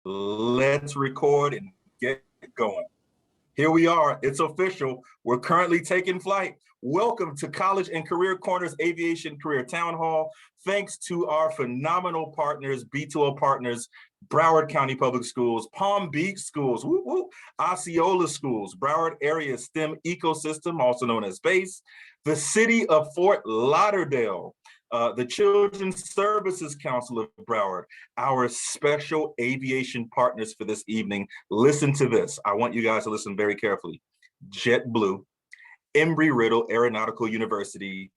Let's record and get going. Here we are. It's official. We're currently taking flight. Welcome to College and Career Corners Aviation Career Town Hall. Thanks to our phenomenal partners, B2O partners, Broward County Public Schools, Palm Beach Schools, Osceola Schools, Broward Area STEM Ecosystem, also known as BASE, the City of Fort Lauderdale, the Children's Services Council of Broward, our special aviation partners for this evening. Listen to this. I want you guys to listen very carefully. JetBlue, Embry-Riddle Aeronautical University,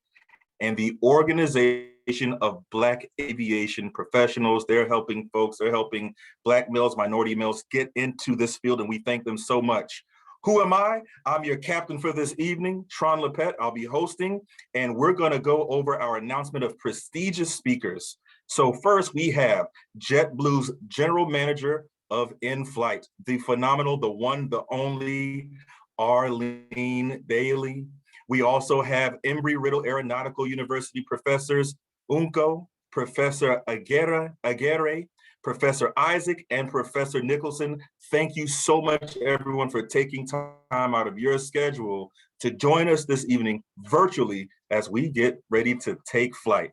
and the Organization of Black Aviation Professionals. They're helping folks, they're helping Black males, minority males get into this field, and we thank them so much. Who am I? I'm your captain for this evening, Tron Lepet. I'll be hosting, and we're gonna go over our announcement of prestigious speakers. So first we have JetBlue's General Manager of In-Flight, the phenomenal, the one, the only, Arlene Daly. We also have Embry-Riddle Aeronautical University professors, Unco, Professor Aguirre, Professor Isaac, and Professor Nicholson. Thank you so much, everyone, for taking time out of your schedule to join us this evening virtually as we get ready to take flight.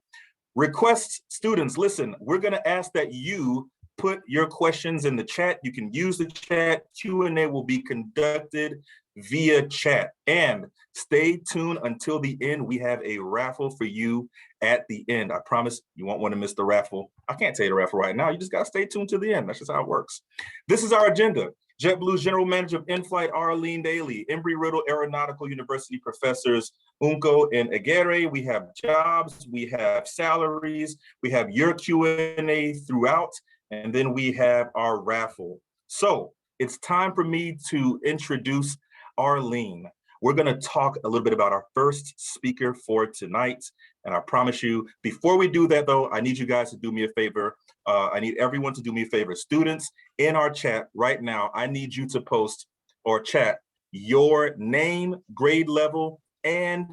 Request students, listen, we're gonna ask that you put your questions in the chat. You can use the chat. Q&A will be conducted via chat. And stay tuned until the end. We have a raffle for you at the end. I promise you won't want to miss the raffle. I can't tell you the raffle right now. You just got to stay tuned to the end. That's just how it works. This is our agenda. JetBlue's General Manager of In-Flight, Arlene Daly, Embry-Riddle Aeronautical University professors, Unco and Aguirre. We have jobs, we have salaries, we have your Q&A throughout, and then we have our raffle. So it's time for me to introduce Arlene. We're gonna talk a little bit about our first speaker for tonight. And I promise you, before we do that though, I need you guys to do me a favor. I need everyone to do me a favor. Students in our chat right now, I need you to post or chat your name, grade level, and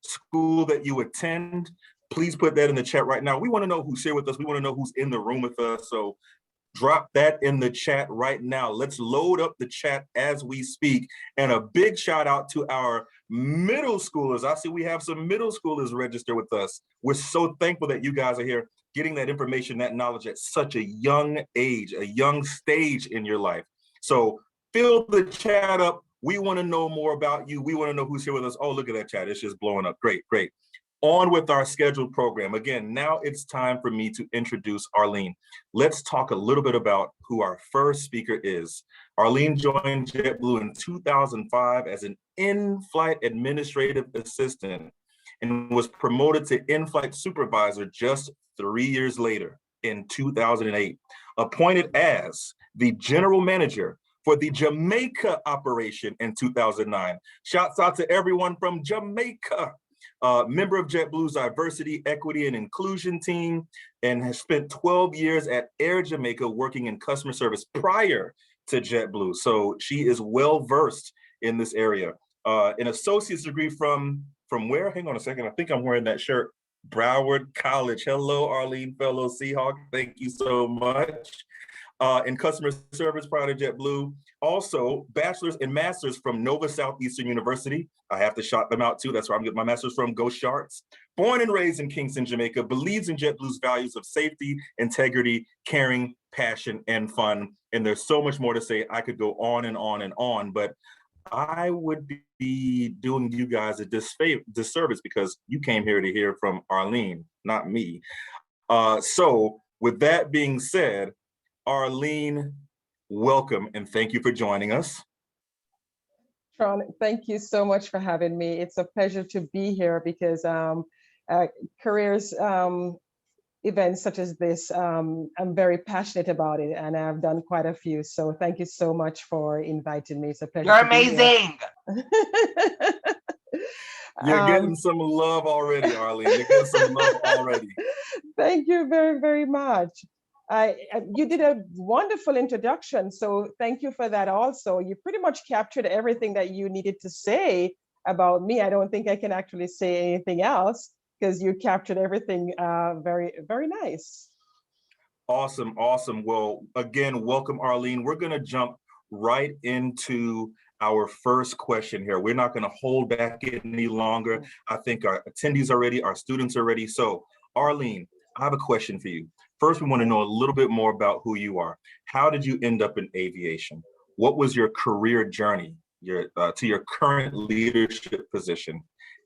school that you attend. Please put that in the chat right now. We wanna know who's here with us. We wanna know who's in the room with us. So drop that in the chat right now. Let's load up the chat as we speak. And a big shout out to our middle schoolers. I see we have some middle schoolers registered with us. We're so thankful that you guys are here getting that information, that knowledge at such a young age, a young stage in your life. So fill the chat up. We want to know more about you. We want to know who's here with us. Oh, look at that chat. It's just blowing up. Great, great. On with our scheduled program. Again, now it's time for me to introduce Arlene. Let's talk a little bit about who our first speaker is. Arlene joined JetBlue in 2005 as an in-flight administrative assistant and was promoted to in-flight supervisor just 3 years later in 2008. Appointed as the general manager for the Jamaica operation in 2009. Shouts out to everyone from Jamaica. Member of JetBlue's Diversity, Equity, and Inclusion team, and has spent 12 years at Air Jamaica working in customer service prior to JetBlue. So she is well-versed in this area. An associate's degree from where? Hang on a second, I think I'm wearing that shirt. Broward College. Hello, Arlene, fellow Seahawk. Thank you so much. In customer service prior to JetBlue. Also, bachelor's and master's from Nova Southeastern University. I have to shout them out too. That's where I'm getting my master's from. Go Sharks. Born and raised in Kingston, Jamaica, believes in JetBlue's values of safety, integrity, caring, passion, and fun. And there's so much more to say. I could go on and on and on, but I would be doing you guys a disservice because you came here to hear from Arlene, not me. So with that being said, Arlene, welcome and thank you for joining us. Tron, thank you so much for having me. It's a pleasure to be here because careers events such as this, I'm very passionate about it and I've done quite a few. So thank you so much for inviting me. It's a pleasure. You're amazing. You're getting some love already, Arlene. You're getting some love already. Thank you very, very much. You did a wonderful introduction, so thank you for that also. You pretty much captured everything that you needed to say about me. I don't think I can actually say anything else because you captured everything very, very nice. Awesome, awesome. Well, again, welcome, Arlene. We're going to jump right into our first question here. We're not going to hold back any longer. I think our attendees are ready, our students are ready. So, Arlene, I have a question for you. First, we want to know a little bit more about who you are. How did you end up in aviation? What was your career journey to your current leadership position?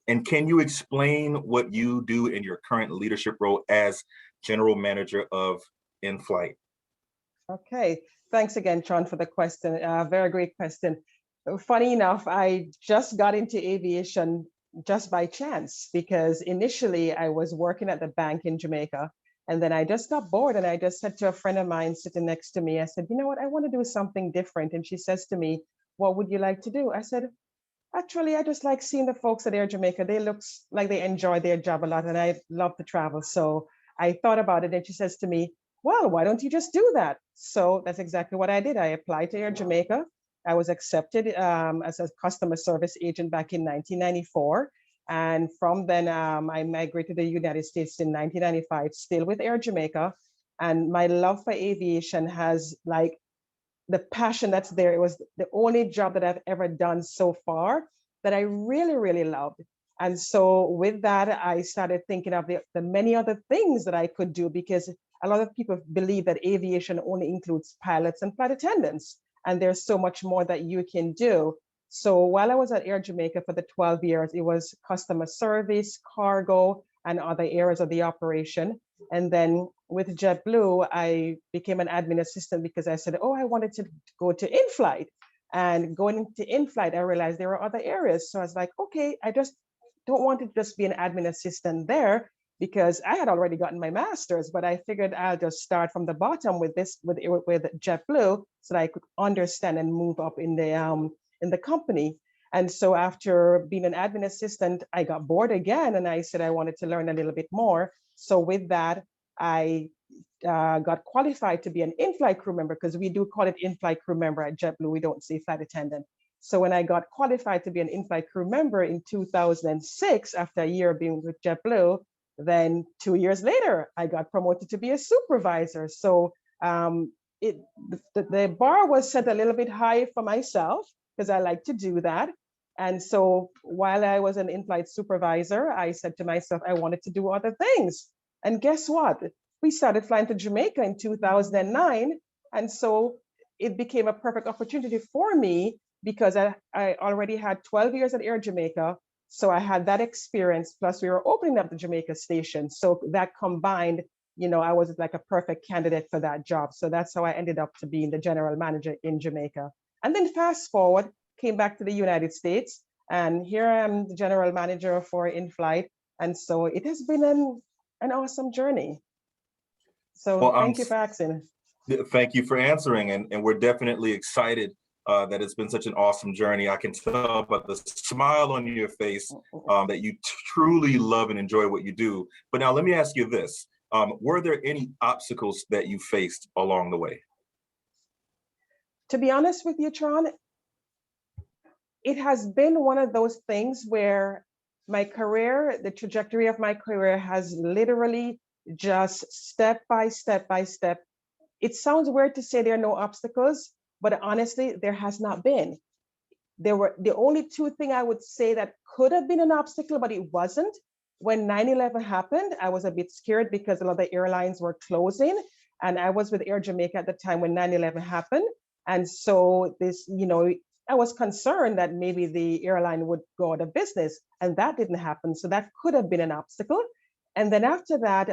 And can you explain what you do in your current leadership role as General Manager of In-Flight? Okay, thanks again, Sean, for the question. Very great question. Funny enough, I just got into aviation just by chance because initially I was working at the bank in Jamaica, and then I just got bored and I just said to a friend of mine sitting next to me, I said, you know what, I want to do something different. And she says to me, what would you like to do? I said, actually, I just like seeing the folks at Air Jamaica. They look like they enjoy their job a lot and I love to travel. So I thought about it and she says to me, well, why don't you just do that? So that's exactly what I did. I applied to Air Jamaica. I was accepted as a customer service agent back in 1994. And from then, I migrated to the United States in 1995, still with Air Jamaica. And my love for aviation has like the passion that's there. It was the only job that I've ever done so far that I really, really loved. And so with that, I started thinking of the many other things that I could do because a lot of people believe that aviation only includes pilots and flight attendants. And there's so much more that you can do. So while I was at Air Jamaica for the 12 years, it was customer service, cargo, and other areas of the operation. And then with JetBlue, I became an admin assistant because I said, oh, I wanted to go to in-flight. And going into in-flight, I realized there were other areas. So I was like, okay, I just don't want to just be an admin assistant there because I had already gotten my master's, but I figured I'll just start from the bottom with JetBlue so that I could understand and move up in the company. And so after being an admin assistant, I got bored again and I said I wanted to learn a little bit more. So with that, I got qualified to be an in-flight crew member because we do call it in-flight crew member at JetBlue. We don't say flight attendant. So when I got qualified to be an in-flight crew member in 2006, after a year being with JetBlue, then 2 years later, I got promoted to be a supervisor. So the bar was set a little bit high for myself because I like to do that. And so while I was an in-flight supervisor, I said to myself, I wanted to do other things. And guess what? We started flying to Jamaica in 2009. And so it became a perfect opportunity for me because I already had 12 years at Air Jamaica. So I had that experience, plus we were opening up the Jamaica station. So that combined, I was like a perfect candidate for that job. So that's how I ended up to being the general manager in Jamaica. And then fast forward, came back to the United States, and here I am the general manager for In-Flight. And so it has been an awesome journey. So well, thank you for asking. Thank you for answering. And we're definitely excited that it's been such an awesome journey. I can tell by the smile on your face that you truly love and enjoy what you do. But now let me ask you this. Were there any obstacles that you faced along the way? To be honest with you, Tron, it has been one of those things where my career, the trajectory of my career has literally just step by step by step. It sounds weird to say there are no obstacles, but honestly, there has not been. There were the only two things I would say that could have been an obstacle, but it wasn't. When 9/11 happened, I was a bit scared because a lot of the airlines were closing. And I was with Air Jamaica at the time when 9/11 happened. And so this, I was concerned that maybe the airline would go out of business, and that didn't happen. So that could have been an obstacle. And then after that,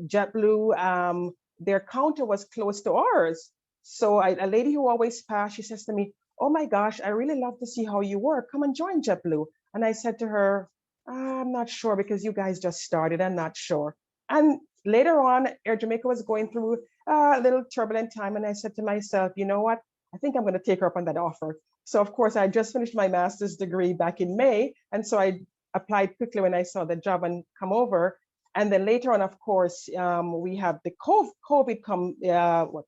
JetBlue, their counter was close to ours. So a lady who always passed, she says to me, oh my gosh, I really love to see how you work. Come and join JetBlue. And I said to her, I'm not sure because you guys just started. I'm not sure. And later on, Air Jamaica was going through a little turbulent time. And I said to myself, you know what? I think I'm going to take her up on that offer. So of course, I just finished my master's degree back in May. And so I applied quickly when I saw the job and come over. And then later on, of course, we have the COVID come,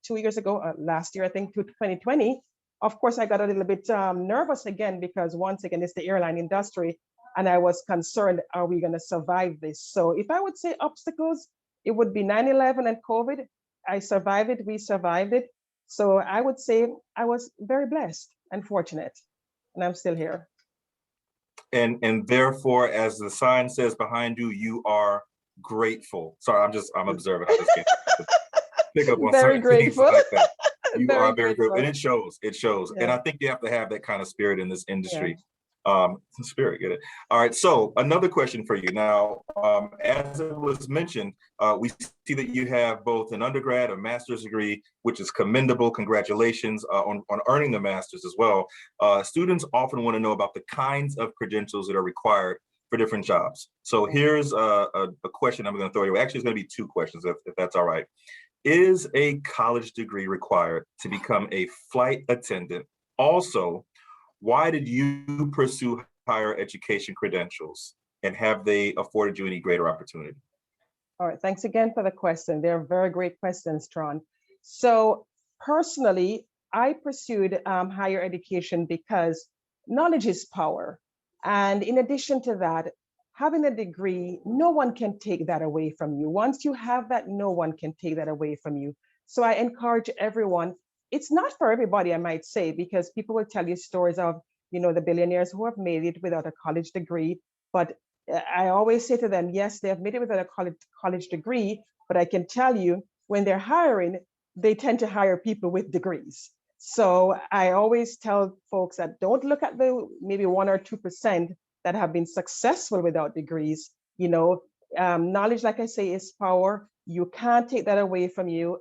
2 years ago, last year, I think, 2020. Of course, I got a little bit nervous again, because once again, it's the airline industry. And I was concerned, are we going to survive this? So if I would say obstacles, it would be 9/11 and COVID. I survived it, we survived it. So I would say I was very blessed and fortunate, and I'm still here. And therefore, as the sign says behind you, you are grateful. Sorry, I'm observing. I just can't pick up on Very certain things grateful. like that. You Very are very grateful, and grateful. it shows. It shows, and Yeah. I think you have to have that kind of spirit in this Yeah. industry. Spirit, get it? All right. So another question for you now. As it was mentioned, we see that you have both an undergrad, a master's degree, which is commendable. Congratulations on earning the master's as well. Students often want to know about the kinds of credentials that are required for different jobs. So here's a question I'm going to throw you. Actually, it's going to be two questions, if that's all right. Is a college degree required to become a flight attendant? Also, why did you pursue higher education credentials, and have they afforded you any greater opportunity? All right, thanks again for the question. They're very great questions, Tron. So personally, I pursued higher education because knowledge is power. And in addition to that, having a degree, no one can take that away from you. Once you have that, no one can take that away from you. So I encourage everyone. It's not for everybody, I might say, because people will tell you stories of, the billionaires who have made it without a college degree. But I always say to them, yes, they have made it without a college degree, but I can tell you when they're hiring, they tend to hire people with degrees. So I always tell folks that don't look at the maybe 1 or 2% that have been successful without degrees. Knowledge, like I say, is power. You can't take that away from you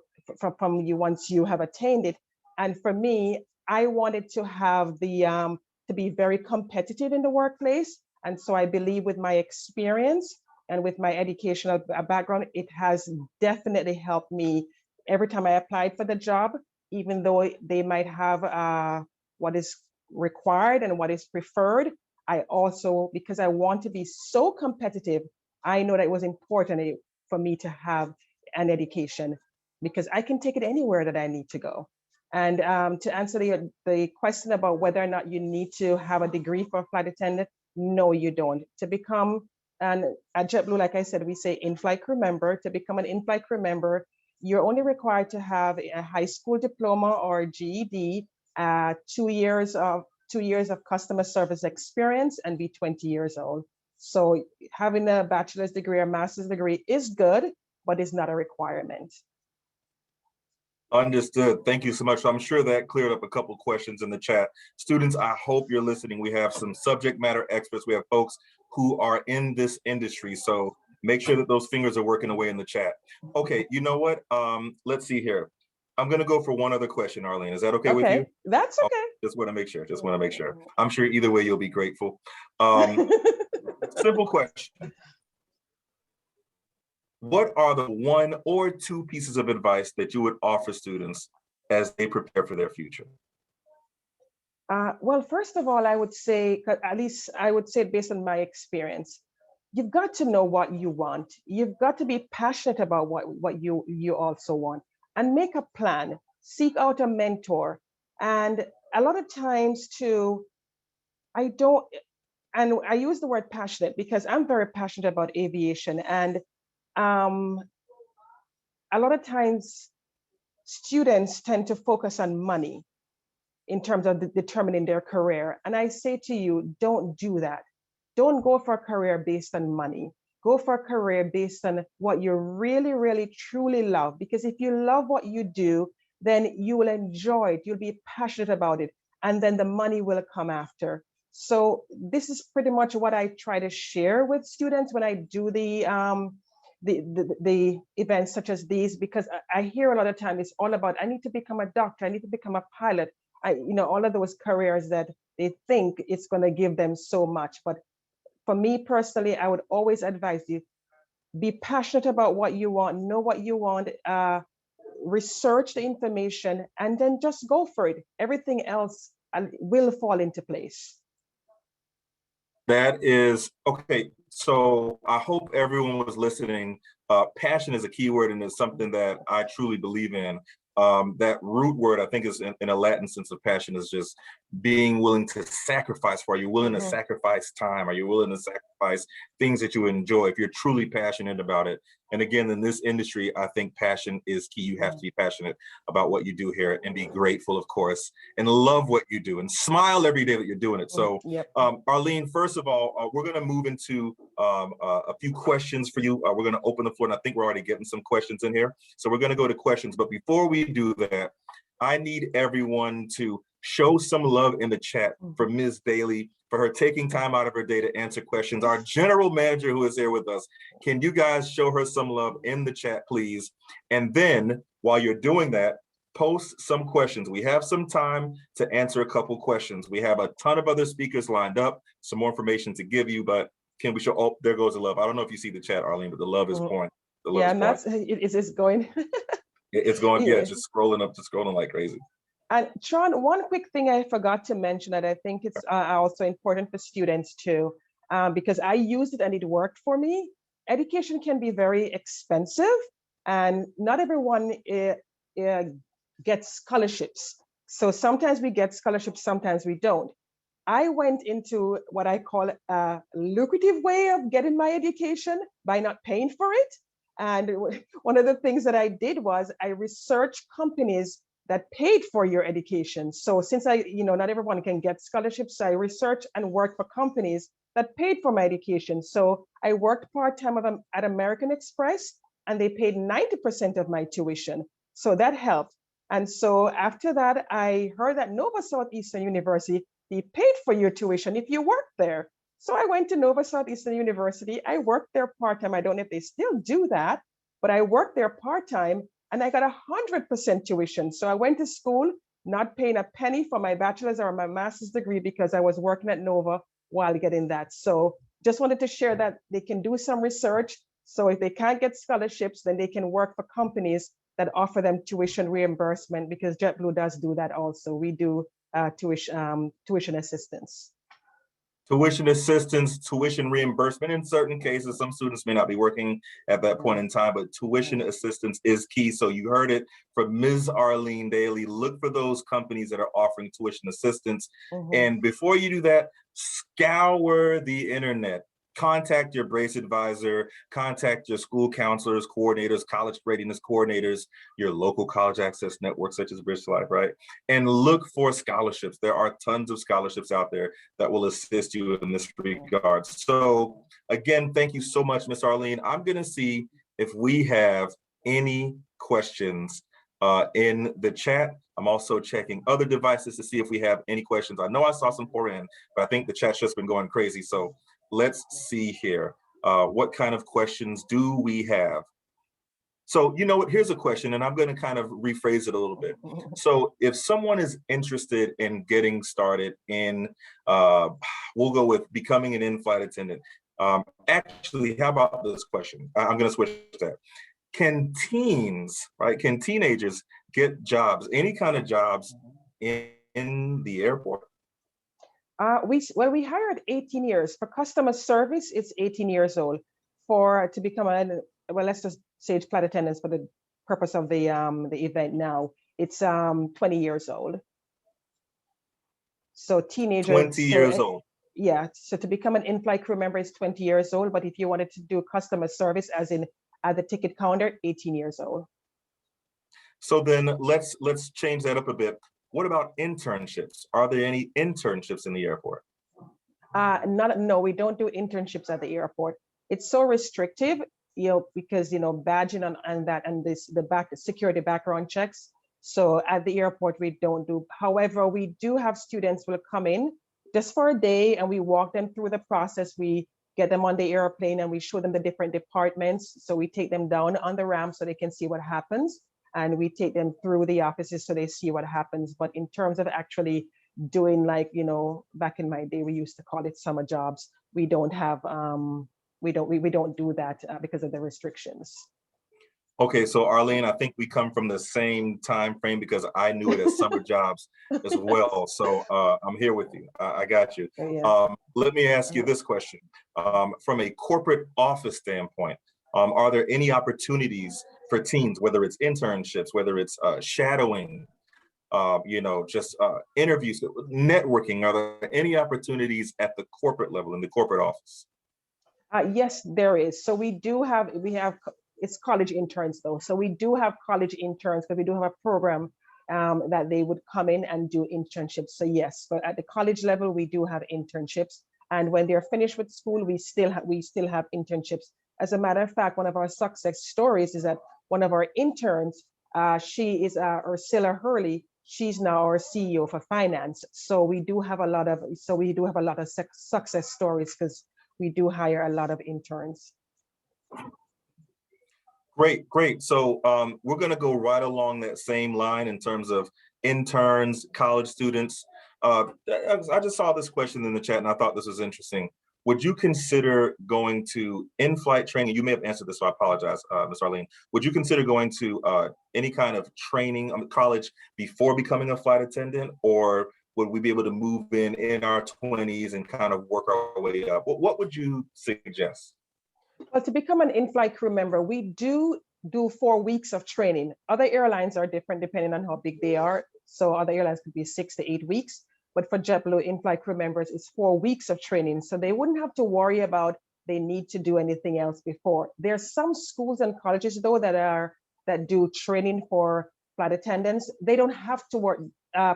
once you have attained it. And for me, I wanted to have to be very competitive in the workplace. And so I believe with my experience and with my educational background, it has definitely helped me every time I applied for the job, even though they might have what is required and what is preferred. I also, because I want to be so competitive, I know that it was important for me to have an education because I can take it anywhere that I need to go. And to answer the question about whether or not you need to have a degree for a flight attendant, no, you don't. To become at JetBlue, like I said, we say in-flight crew member. To become an in-flight crew member, you're only required to have a high school diploma or GED, 2 years of customer service experience, and be 20 years old. So having a bachelor's degree or master's degree is good, but it's not a requirement. Understood. Thank you so much. So I'm sure that cleared up a couple questions in the chat. Students, I hope you're listening. We have some subject matter experts. We have folks who are in this industry. So make sure that those fingers are working away in the chat. Okay, you know what? Let's see here. I'm going to go for one other question, Arlene. Is that okay with you? That's okay. Just want to make sure. Just want to make sure. I'm sure either way you'll be grateful. Simple question. What are the 1 or 2 pieces of advice that you would offer students as they prepare for their future? Well, first of all, I would say, at least I would say based on my experience, you've got to know what you want. You've got to be passionate about what you also want, and make a plan. Seek out a mentor. And a lot of times too, I use the word passionate because I'm very passionate about aviation. And a lot of times students tend to focus on money in terms of determining their career. And I say to you, don't do that. Don't go for a career based on money. Go for a career based on what you really, really, truly love. Because if you love what you do, then you will enjoy it. You'll be passionate about it. And then the money will come after. So this is pretty much what I try to share with students when I do the events such as these, because I hear a lot of time it's all about, I need to become a doctor, I need to become a pilot. All of those careers that they think it's going to give them so much. But for me personally, I would always advise you, be passionate about what you want, know what you want, research the information, and then just go for it. Everything else will fall into place. That is okay. So I hope everyone was listening. Passion is a key word, and it's something that I truly believe in. that root word, I think, is in a Latin sense of passion, is just being willing to sacrifice for. Are you willing to sacrifice time? Are you willing to sacrifice things that you enjoy if you're truly passionate about it? And again, in this industry, I think passion is key. You have to be passionate about what you do here and be grateful, of course, and love what you do and smile every day that you're doing it. So, Arlene, first of all, we're going to move into a few questions for you. We're going to open the floor, and I think we're already getting some questions in here. So we're going to go to questions. But before we do that, I need everyone to show some love in the chat for Ms. Daly, for her taking time out of her day to answer questions. Our general manager who is here with us, can you guys show her some love in the chat, please? And then while you're doing that, post some questions. We have some time to answer a couple questions. We have a ton of other speakers lined up, some more information to give you, but can we show, oh, there goes the love. I don't know if you see the chat, Arlene, but the love is pouring. The love and that's, it's going. It's going, just scrolling up, just scrolling like crazy. And Sean, one quick thing I forgot to mention that I think it's also important for students too, because I used it and it worked for me. Education can be very expensive and not everyone gets scholarships. So sometimes we get scholarships, sometimes we don't. I went into what I call a lucrative way of getting my education by not paying for it. And one of the things that I did was I researched companies that paid for your education. So since not everyone can get scholarships, I researched and worked for companies that paid for my education. So I worked part-time at American Express, and they paid 90% of my tuition. So that helped. And so after that, I heard that Nova Southeastern University, they paid for your tuition if you worked there. So I went to Nova Southeastern University. I worked there part-time. I don't know if they still do that, but I worked there part-time and I got 100% tuition. So I went to school, not paying a penny for my bachelor's or my master's degree because I was working at Nova while getting that. So just wanted to share that they can do some research. So if they can't get scholarships, then they can work for companies that offer them tuition reimbursement, because JetBlue does do that also. We do tuition assistance. Tuition assistance, tuition reimbursement in certain cases. Some students may not be working at that point in time, but tuition assistance is key. So you heard it from Ms. Arlene Daly. Look for those companies that are offering tuition assistance. And before you do that, scour the internet. Contact your BRACE advisor, contact your school counselors, coordinators, college readiness coordinators, your local college access network, such as Bridge to Life, right? And look for scholarships. There are tons of scholarships out there that will assist you in this regard. So again, thank you so much, Ms. Arlene. I'm gonna see if we have any questions in the chat. I'm also checking other devices to see if we have any questions. I know I saw some pour in, but I think the chat's just been going crazy. So let's see here. What kind of questions do we have? So, you know what, here's a question, and I'm going to kind of rephrase it a little bit. So if someone is interested in getting started in, we'll go with becoming an in-flight attendant. Actually, how about this question? I'm going to switch that. Can teens, right, can teenagers get jobs, any kind of jobs in the airport? We hired 18 years. For customer service, it's 18 years old. To become let's just say flight attendants for the purpose of the event now, it's 20 years old. So teenagers. 20 years old. Yeah, so to become an in-flight crew member is 20 years old, but if you wanted to do customer service as in at the ticket counter, 18 years old. So then let's change that up a bit. What about internships? Are there any internships in the airport? No, we don't do internships at the airport. It's so restrictive, because badging and the security background checks. So at the airport we don't do. However, we do have students will come in just for a day, and we walk them through the process. We get them on the airplane and we show them the different departments. So we take them down on the ramp so they can see what happens. And we take them through the offices so they see what happens. But in terms of actually doing, like, back in my day, we used to call it summer jobs. We don't have, we don't do that because of the restrictions. Okay, so Arlene, I think we come from the same time frame because I knew it as summer jobs as well. So I'm here with you. I got you. Yeah. Let me ask you this question. From a corporate office standpoint, are there any opportunities for teens, whether it's internships, whether it's shadowing, just interviews, networking? Are there any opportunities at the corporate level, in the corporate office? Yes, there is. So it's college interns though. So we do have college interns, but we do have a program that they would come in and do internships. So yes, but at the college level, we do have internships. And when they're finished with school, we still have internships. As a matter of fact, one of our success stories is that one of our interns, she is Ursula Hurley. She's now our CEO for finance. So we do have a lot of success stories because we do hire a lot of interns. Great, great. So we're going to go right along that same line in terms of interns, college students. I just saw this question in the chat and I thought this was interesting. Would you consider going to in-flight training? You may have answered this, so I apologize, Ms. Arlene. Would you consider going to any kind of training, college, before becoming a flight attendant? Or would we be able to move in our 20s and kind of work our way up? What would you suggest? Well, to become an in-flight crew member, we do 4 weeks of training. Other airlines are different depending on how big they are. So other airlines could be 6 to 8 weeks. But for JetBlue in-flight crew members, it's 4 weeks of training. So they wouldn't have to worry about they need to do anything else before. There's some schools and colleges though that do training for flight attendants. They don't have to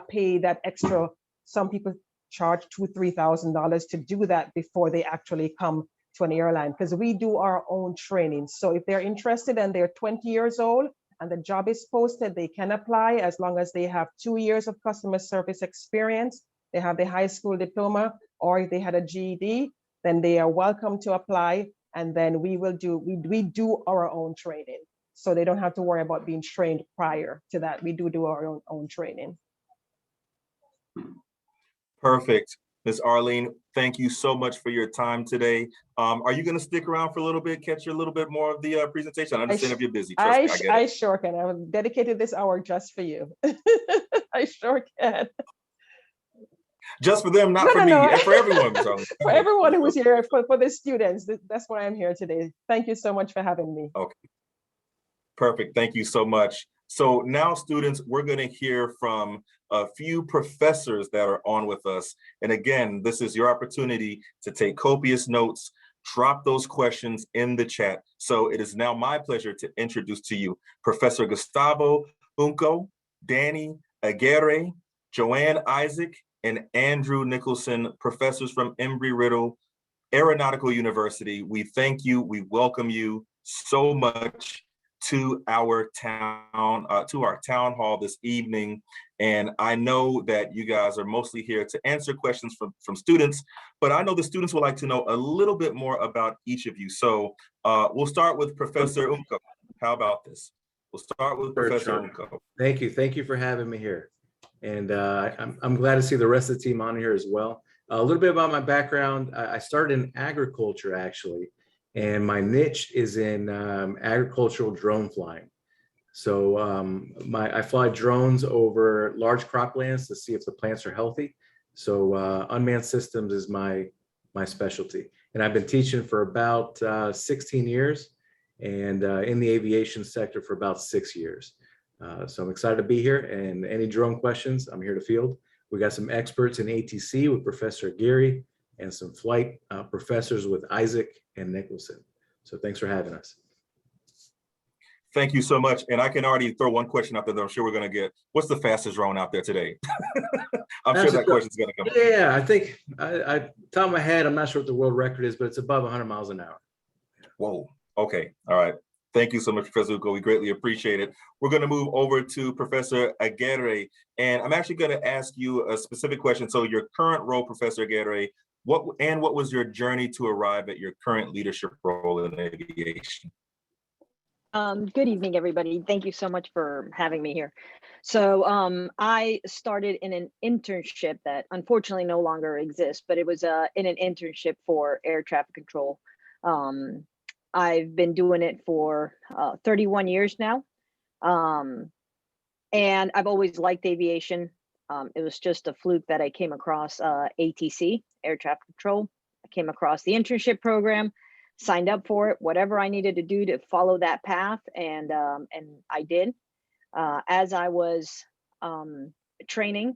pay that extra. Some people charge $2,000-3,000 to do that before they actually come to an airline, because we do our own training. So if they're interested and they're 20 years old and the job is posted, they can apply as long as they have 2 years of customer service experience. They have the high school diploma, or if they had a GED, then they are welcome to apply. And then we do our own training. So they don't have to worry about being trained prior to that. We do our own training. Perfect. Ms. Arlene, thank you so much for your time today. Are you going to stick around for a little bit, catch a little bit more of the presentation? I understand if you're busy. Trust me, I get it. I sure can. I've dedicated this hour just for you. I sure can. Just for them, not for me, and for everyone. For everyone who was here, for the students. That's why I'm here today. Thank you so much for having me. Okay. Perfect. Thank you so much. So now, students, we're going to hear from a few professors that are on with us. And again, this is your opportunity to take copious notes, drop those questions in the chat. So it is now my pleasure to introduce to you Professor Gustavo Unco, Danny Aguirre, Joanne Isaac, and Andrew Nicholson, professors from Embry-Riddle Aeronautical University. We thank you. We welcome you so much to our town hall this evening. And I know that you guys are mostly here to answer questions from students, but I know the students would like to know a little bit more about each of you. So we'll start with Professor Unco. How about this? We'll start with Professor Unco. Thank you. Thank you for having me here. And I'm glad to see the rest of the team on here as well. A little bit about my background. I started in agriculture, actually. And my niche is in agricultural drone flying. So I fly drones over large croplands to see if the plants are healthy. So unmanned systems is my specialty. And I've been teaching for about 16 years and in the aviation sector for about 6 years. So I'm excited to be here, and any drone questions, I'm here to field. We got some experts in ATC with Professor Aguirre and some flight professors with Isaac and Nicholson. So thanks for having us. Thank you so much. And I can already throw one question out there that I'm sure we're going to get. What's the fastest drone out there today? I'm sure that question's going to come. Yeah, I think, top of my head, I'm not sure what the world record is, but it's above 100 miles an hour. Whoa. Okay. All right. Thank you so much, Professor Ugo. We greatly appreciate it. We're going to move over to Professor Aguirre, and I'm actually going to ask you a specific question. So your current role, Professor Aguirre, what was your journey to arrive at your current leadership role in aviation? Good evening, everybody. Thank you so much for having me here. So I started in an internship that unfortunately no longer exists, but it was in an internship for air traffic control. I've been doing it for 31 years now. And I've always liked aviation. It was just a fluke that I came across ATC, air traffic control. I came across the internship program, signed up for it, whatever I needed to do to follow that path, and I did. As I was training,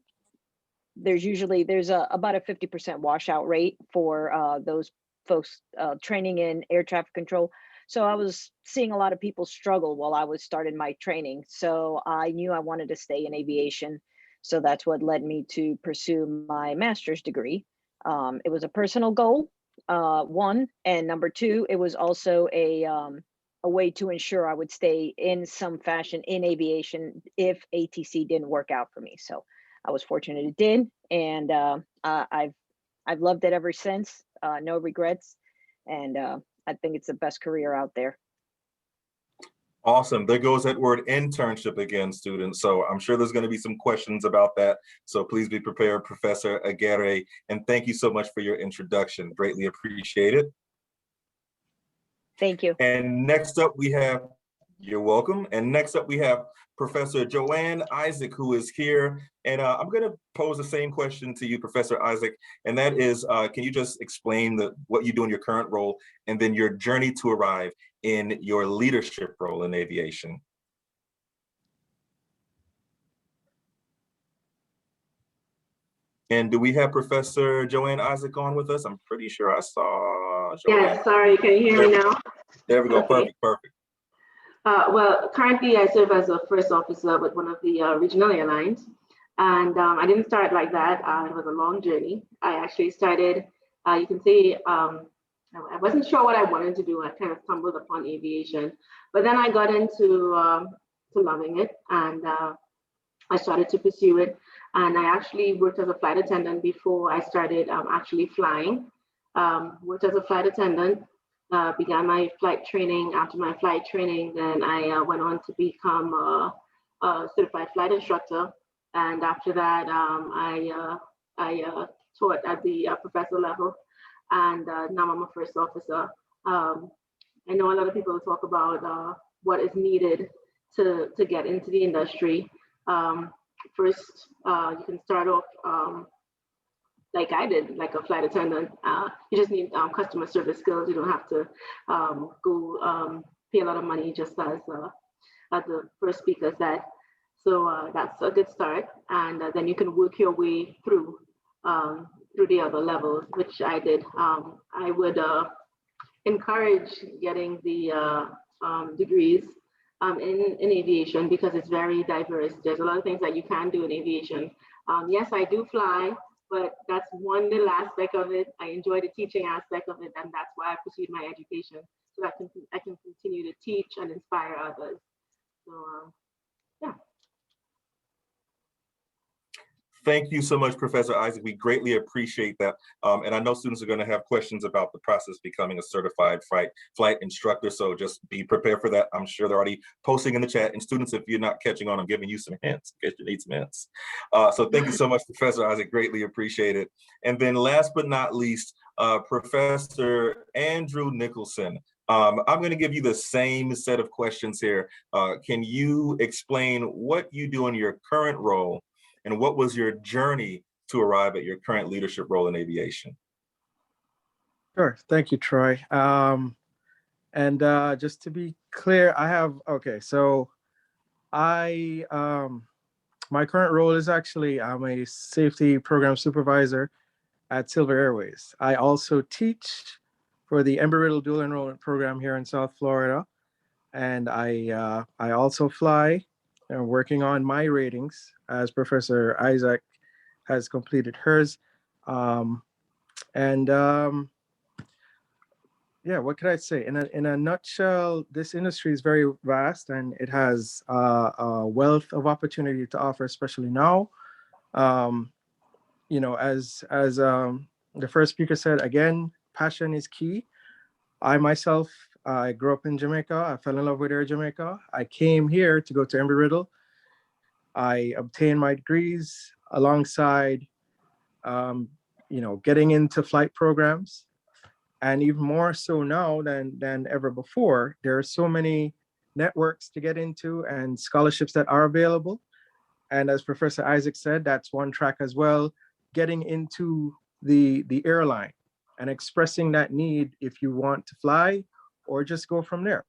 there's about a 50% washout rate for those folks training in air traffic control. So I was seeing a lot of people struggle while I was starting my training. So I knew I wanted to stay in aviation. So that's what led me to pursue my master's degree. It was a personal goal, one, and number two, it was also a way to ensure I would stay in some fashion in aviation if ATC didn't work out for me. So I was fortunate it did, and I've loved it ever since. No regrets, and I think it's the best career out there. Awesome. There goes that word internship again, students. So I'm sure there's going to be some questions about that. So please be prepared, Professor Aguirre. And thank you so much for your introduction. Greatly appreciate it. Thank you. And next up we have, you're welcome. And next up we have Professor Joanne Isaac, who is here. And I'm going to pose the same question to you, Professor Isaac. And that is, can you just explain what you do in your current role and then your journey to arrive in your leadership role in aviation? And do we have Professor Joanne Isaac on with us? I'm pretty sure I saw Joanne. Yeah, sorry, can you hear me now? There we go, Okay. perfect. Well, currently I serve as a first officer with one of the regional airlines. And I didn't start like that. It was a long journey. I actually started, you can see, I wasn't sure what I wanted to do. I kind of stumbled upon aviation, but then I got into to loving it, and I started to pursue it. And I actually worked as a flight attendant before I started actually flying. Worked as a flight attendant, began my flight training. After my flight training, then I went on to become a certified flight instructor. And after that, I taught at the professor level, and now I'm a first officer. I know a lot of people talk about what is needed to get into the industry. First, you can start off like I did, like a flight attendant. You just need customer service skills. You don't have to go pay a lot of money, just as the first speaker said. So that's a good start, and then you can work your way through the other levels, which I did. I would encourage getting the degrees in aviation, because it's very diverse. There's a lot of things that you can do in aviation. Yes, I do fly, but that's one little aspect of it. I enjoy the teaching aspect of it, and that's why I pursued my education, so that I can continue to teach and inspire others. So yeah. Thank you so much, Professor Isaac. We greatly appreciate that. And I know students are going to have questions about the process of becoming a certified flight instructor. So just be prepared for that. I'm sure they're already posting in the chat. And students, if you're not catching on, I'm giving you some hints in case you need some hints. So thank you so much, Professor Isaac. Greatly appreciate it. And then last but not least, Professor Andrew Nicholson. I'm going to give you the same set of questions here. Can you explain what you do in your current role, and what was your journey to arrive at your current leadership role in aviation? Sure. Thank you, Troy. And just to be clear, so my current role is actually, I'm a safety program supervisor at Silver Airways. I also teach for the Embry-Riddle dual enrollment program here in South Florida. And I also fly, working on my ratings as Professor Isaac has completed hers. Yeah, what could I say? In a nutshell, this industry is very vast, and it has a wealth of opportunity to offer, especially now. You know, as the first speaker said, again, passion is key. I myself, I grew up in Jamaica. I fell in love with Air Jamaica. I came here to go to Embry-Riddle. I obtained my degrees alongside, getting into flight programs. And even more so now than ever before, there are so many networks to get into and scholarships that are available. And as Professor Isaac said, that's one track as well, getting into the airline. and expressing that need if you want to fly or just go from there.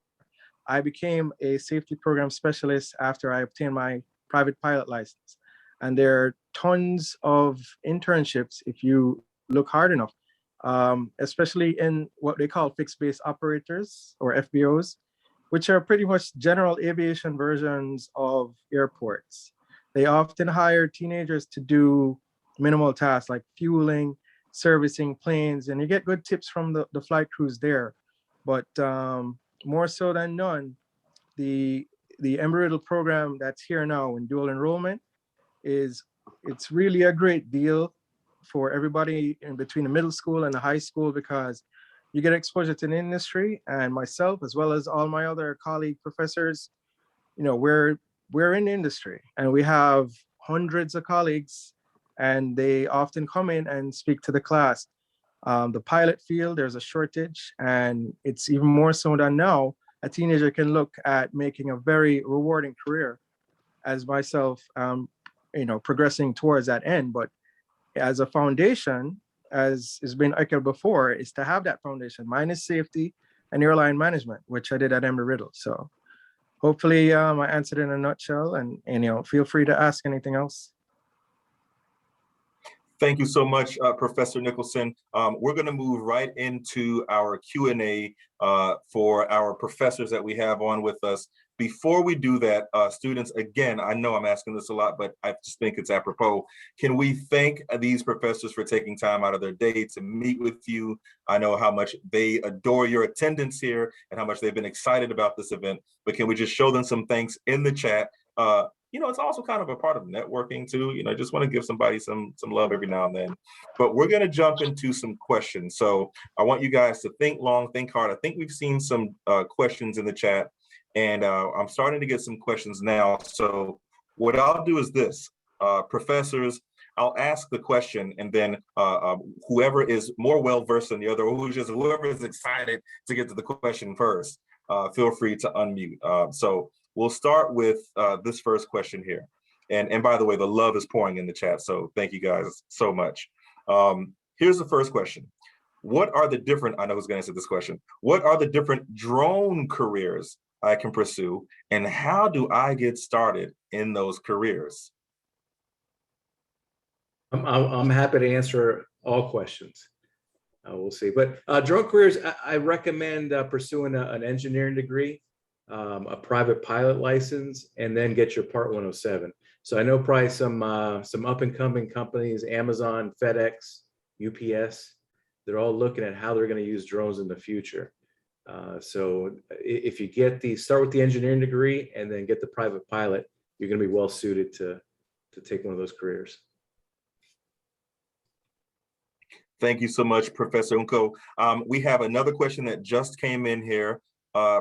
I became a safety program specialist after I obtained my private pilot license. And there are tons of internships if you look hard enough, especially in what they call fixed base operators or FBOs, which are pretty much general aviation versions of airports. They often hire teenagers to do minimal tasks like fueling, servicing planes, and you get good tips from the flight crews there. But more so than none, the Embry-Riddle program that's here now in dual enrollment it's really a great deal for everybody in between the middle school and the high school, because you get exposure to the industry, and myself as well as all my other colleague professors, we're in the industry and we have hundreds of colleagues, and they often come in and speak to the class. The pilot field, there's a shortage, and it's even more so than now. A teenager can look at making a very rewarding career, as myself, progressing towards that end. But as a foundation, as has been echoed before, is to have that foundation, minus safety and airline management, which I did at Embry-Riddle. So hopefully I answered in a nutshell, and feel free to ask anything else. Thank you so much, Professor Nicholson. We're going to move right into our Q&A for our professors that we have on with us. Before we do that, students, again, I know I'm asking this a lot, but I just think it's apropos. Can we thank these professors for taking time out of their day to meet with you? I know how much they adore your attendance here and how much they've been excited about this event, but can we just show them some thanks in the chat? It's also kind of a part of networking too. I just want to give somebody some love every now and then. But we're going to jump into some questions. So I want you guys to think long, think hard. I think we've seen some questions in the chat, and I'm starting to get some questions now. So what I'll do is this, professors, I'll ask the question, and then whoever is more well-versed than the other, or whoever is excited to get to the question first, feel free to unmute. So we'll start with this first question here. And by the way, the love is pouring in the chat, so thank you guys so much. Here's the first question. What are the different, I know who's gonna answer this question, what are the different drone careers I can pursue, and how do I get started in those careers? I'm happy to answer all questions. We'll see. But drone careers, I recommend pursuing an engineering degree, a private pilot license, and then get your Part 107. So I know probably some up and coming companies, Amazon, FedEx, UPS, they're all looking at how they're going to use drones in the future. So if you start with the engineering degree and then get the private pilot, you're going to be well suited to take one of those careers. Thank you so much, Professor Unko. We have another question that just came in here.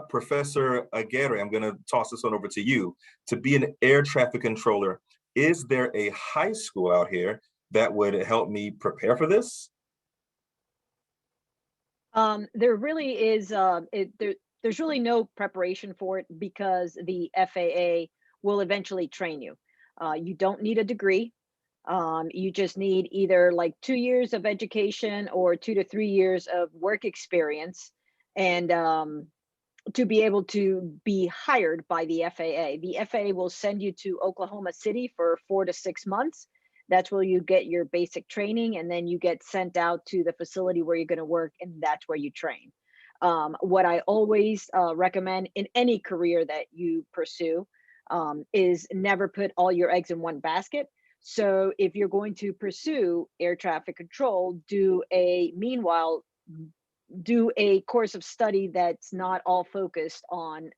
Professor Aguirre, I'm going to toss this one over to you. To be an air traffic controller, is there a high school out here that would help me prepare for this? There really is, there's really no preparation for it, because the FAA will eventually train you. You don't need a degree. You just need either like 2 years of education or 2 to 3 years of work experience, and to be able to be hired by the FAA. The FAA will send you to Oklahoma City for 4 to 6 months. That's where you get your basic training, and then you get sent out to the facility where you're going to work, and that's where you train. What I always recommend in any career that you pursue is never put all your eggs in one basket. So if you're going to pursue air traffic control, do a course of study that's not all focused on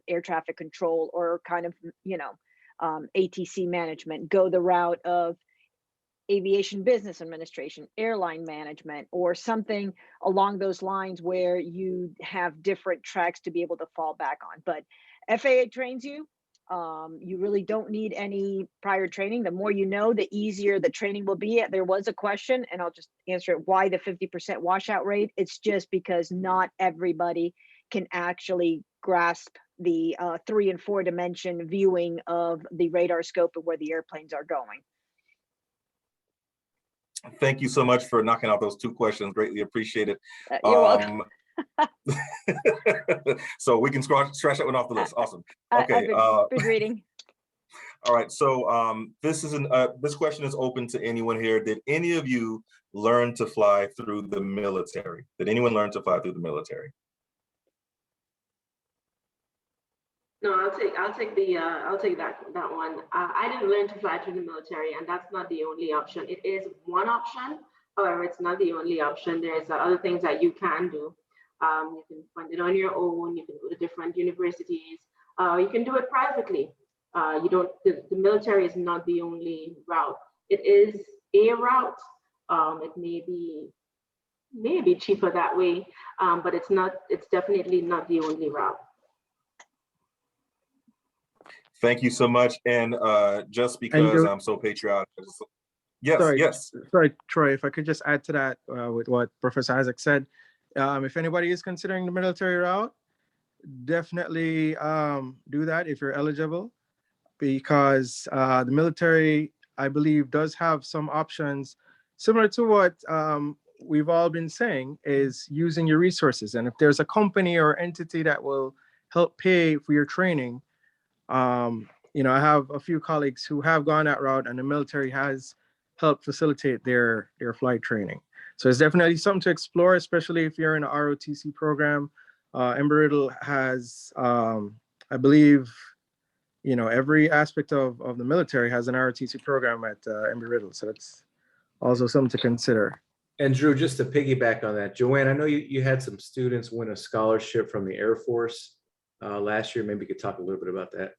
air traffic control or kind of, ATC management. Go the route of aviation business administration, airline management, or something along those lines where you have different tracks to be able to fall back on. But FAA trains you. You really don't need any prior training. The more you know, the easier the training will be. There was a question, and I'll just answer it. Why the 50% washout rate? It's just because not everybody can actually grasp the 3 and 4 dimension viewing of the radar scope and where the airplanes are going. Thank you so much for knocking out those two questions. Greatly appreciate it. You're welcome. So we can scratch that one off the list. Awesome. Okay. I've been reading. All right. So this question is open to anyone here. Did any of you learn to fly through the military? Did anyone learn to fly through the military? No, I'll take that one. I didn't learn to fly through the military, and that's not the only option. It is one option. However, it's not the only option. There's other things that you can do. You can fund it on your own. You can go to different universities. You can do it privately. The military is not the only route. It is a route. It may be cheaper that way, but it's definitely not the only route. Thank you so much. And just because I'm so patriotic, yes. Sorry, Troy, if I could just add to that with what Professor Isaac said. If anybody is considering the military route, definitely do that if you're eligible, because the military, I believe, does have some options similar to what we've all been saying, is using your resources. And if there's a company or entity that will help pay for your training, I have a few colleagues who have gone that route, and the military has helped facilitate their flight training. So it's definitely something to explore, especially if you're in a ROTC program. Embry-Riddle has, I believe, every aspect of the military has an ROTC program at Embry-Riddle. So that's also something to consider. And Drew, just to piggyback on that, Joanne, I know you had some students win a scholarship from the Air Force last year. Maybe you could talk a little bit about that.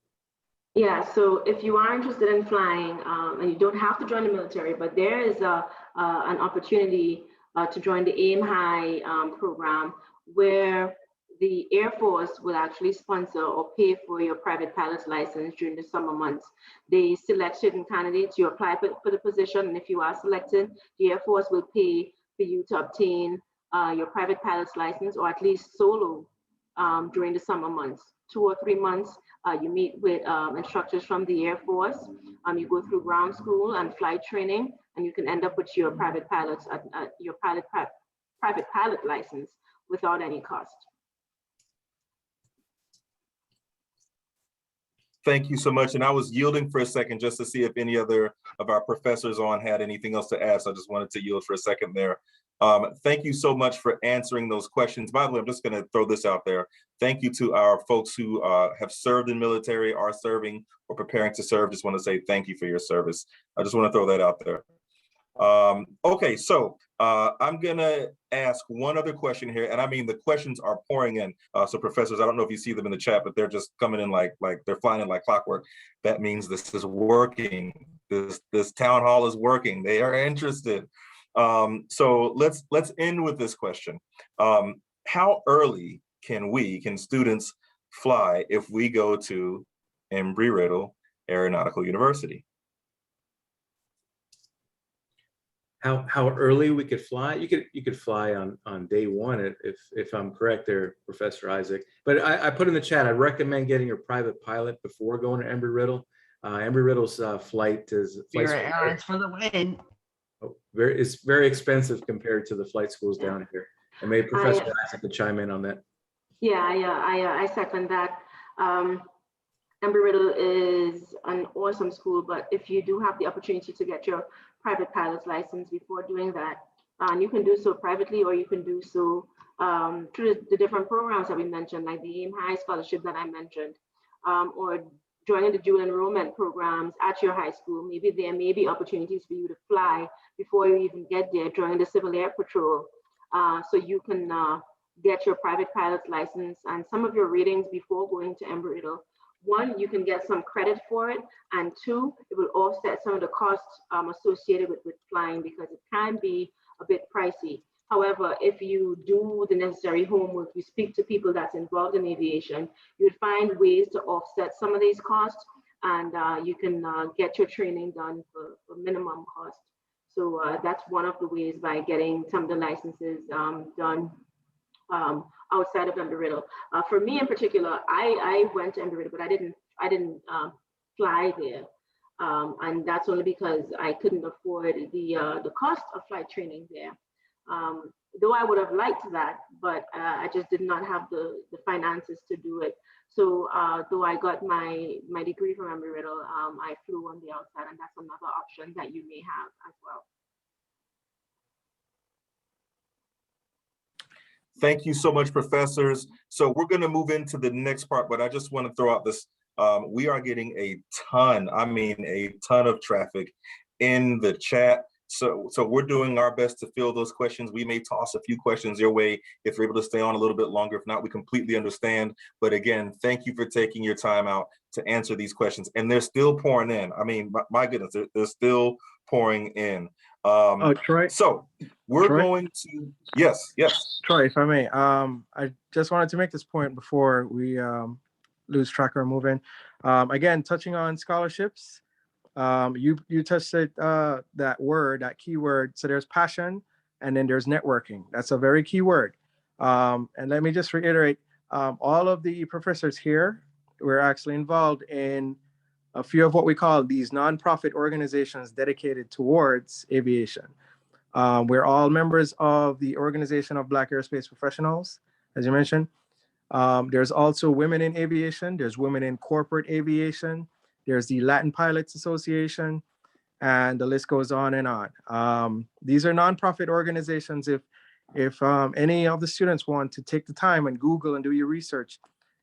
Yeah, so if you are interested in flying, and you don't have to join the military, but there is an opportunity to join the AIM High program, where the Air Force will actually sponsor or pay for your private pilot's license during the summer months. They select certain candidates, you apply for the position, and if you are selected, the Air Force will pay for you to obtain your private pilot's license, or at least solo during the summer months. 2 or 3 months, you meet with instructors from the Air Force. You go through ground school and flight training, and you can end up with your private pilot license without any cost. Thank you so much. And I was yielding for a second just to see if any other of our professors on had anything else to add. So I just wanted to yield for a second there. Thank you so much for answering those questions. By the way, I'm just going to throw this out there. Thank you to our folks who have served in military, are serving, or preparing to serve. Just want to say thank you for your service. I just want to throw that out there. Okay, so I'm going to ask one other question here. And I mean, the questions are pouring in. So professors, I don't know if you see them in the chat, but they're just coming in like they're flying in like clockwork. That means this is working. This town hall is working. They are interested. So let's end with this question. How early can students fly if we go to Embry-Riddle Aeronautical University? How early we could fly? You could fly on day one if I'm correct there, Professor Isaac. But I put in the chat, I recommend getting your private pilot before going to Embry-Riddle. Embry-Riddle's flight is for the win. It's very expensive compared to the flight schools down here. And maybe Professor Isaac could chime in on that. Yeah, I second that. Embry-Riddle is an awesome school, but if you do have the opportunity to get your private pilot's license before doing that, you can do so privately, or you can do so through the different programs that we mentioned, like the AIM High scholarship that I mentioned, or joining the dual enrollment programs at your high school. Maybe there may be opportunities for you to fly before you even get there, join the Civil Air Patrol, so you can get your private pilot's license and some of your ratings before going to Embry-Riddle. 1, you can get some credit for it, and 2, it will offset some of the costs associated with flying, because it can be a bit pricey. However, if you do the necessary homework, you speak to people that's involved in aviation, you'd find ways to offset some of these costs, and you can get your training done for minimum cost. So that's one of the ways, by getting some of the licenses done outside of Embry-Riddle. For me in particular, I went to Embry-Riddle, but I didn't fly there. And that's only because I couldn't afford the cost of flight training there. Though I would have liked that, but I just did not have the finances to do it. So though I got my degree from Embry-Riddle, I flew on the outside, and that's another option that you may have as well. Thank you so much, professors. So we're going to move into the next part, but I just want to throw out this. We are getting a ton of traffic in the chat. So we're doing our best to fill those questions. We may toss a few questions your way if you're able to stay on a little bit longer. If not, we completely understand. But again, thank you for taking your time out to answer these questions. And they're still pouring in. I mean, my goodness, they're still pouring in. Troy. So we're going to, yes. Troy, if I may, I just wanted to make this point before we lose track or move in. Again, touching on scholarships, you touched it, that key word. So there's passion, and then there's networking. That's a very key word. And let me just reiterate, all of the professors here, we're actually involved in a few of what we call these nonprofit organizations dedicated towards aviation. We're all members of the Organization of Black Aerospace Professionals, as you mentioned. There's also Women in Aviation. There's Women in Corporate Aviation. There's the Latin Pilots Association, and the list goes on and on. These are nonprofit organizations. If any of the students want to take the time and Google and do your research,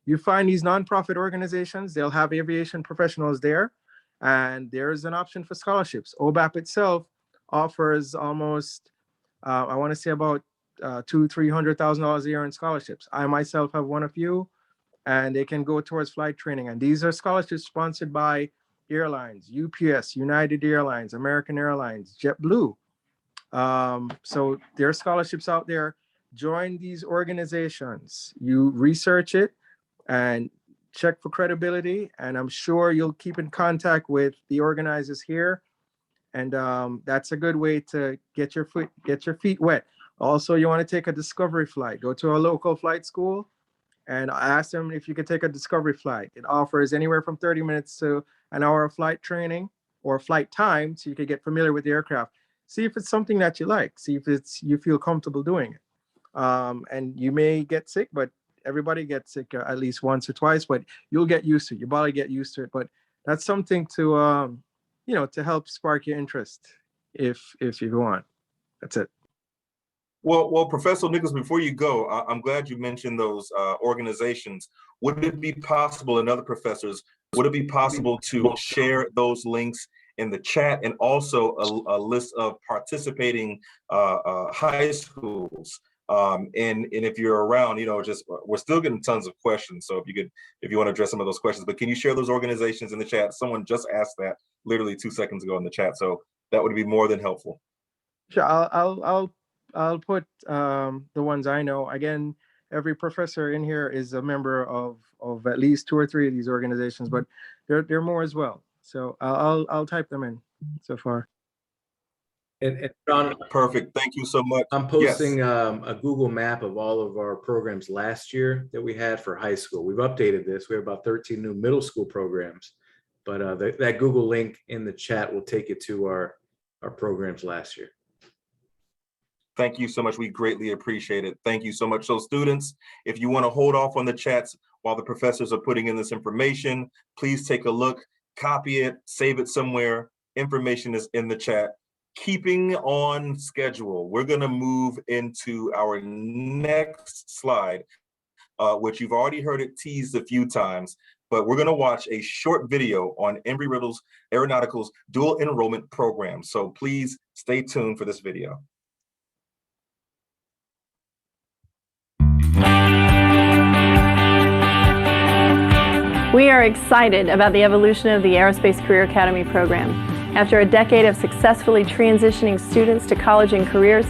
you find these nonprofit organizations, they'll have aviation professionals there, and there's an option for scholarships. OBAP itself offers almost, I want to say about $200,000-$300,000 a year in scholarships. I myself have won a few, and they can go towards flight training. And these are scholarships sponsored by airlines, UPS, United Airlines, American Airlines, JetBlue. So there are scholarships out there. Join these organizations. You research it and check for credibility, and I'm sure you'll keep in contact with the organizers here. And that's a good way to get your feet wet. Also, you want to take a discovery flight, go to a local flight school and ask them if you could take a discovery flight. It offers anywhere from 30 minutes to an hour of flight training or flight time, so you can get familiar with the aircraft. See if it's something that you like. See if you feel comfortable doing it. And you may get sick, but everybody gets sick at least once or twice, but you'll get used to it. Your body get used to it. But that's something to, to help spark your interest if you want. That's it. Well, Professor Nichols, before you go, I'm glad you mentioned those organizations. Would it be possible, and other professors, would it be possible to share those links in the chat, and also a list of participating high schools? And if you're around, we're still getting tons of questions. So if you want to address some of those questions, but can you share those organizations in the chat? Someone just asked that literally 2 seconds ago in the chat. So that would be more than helpful. Sure, I'll put the ones I know. Again, every professor in here is a member of at least 2 or 3 of these organizations, but there are more as well. So I'll type them in so far. And John, perfect. Thank you so much. I'm posting a Google map of all of our programs last year that we had for high school. We've updated this. We have about 13 new middle school programs, but that Google link in the chat will take you to our programs last year. Thank you so much. We greatly appreciate it. Thank you so much. So students, if you want to hold off on the chats while the professors are putting in this information, please take a look, copy it, save it somewhere. Information is in the chat. Keeping on schedule, we're going to move into our next slide, which you've already heard it teased a few times, but we're going to watch a short video on Embry-Riddle's Aeronautical's dual enrollment program. So please stay tuned for this video. We are excited about the evolution of the Aerospace Career Academy program. After a decade of successfully transitioning students to college and careers,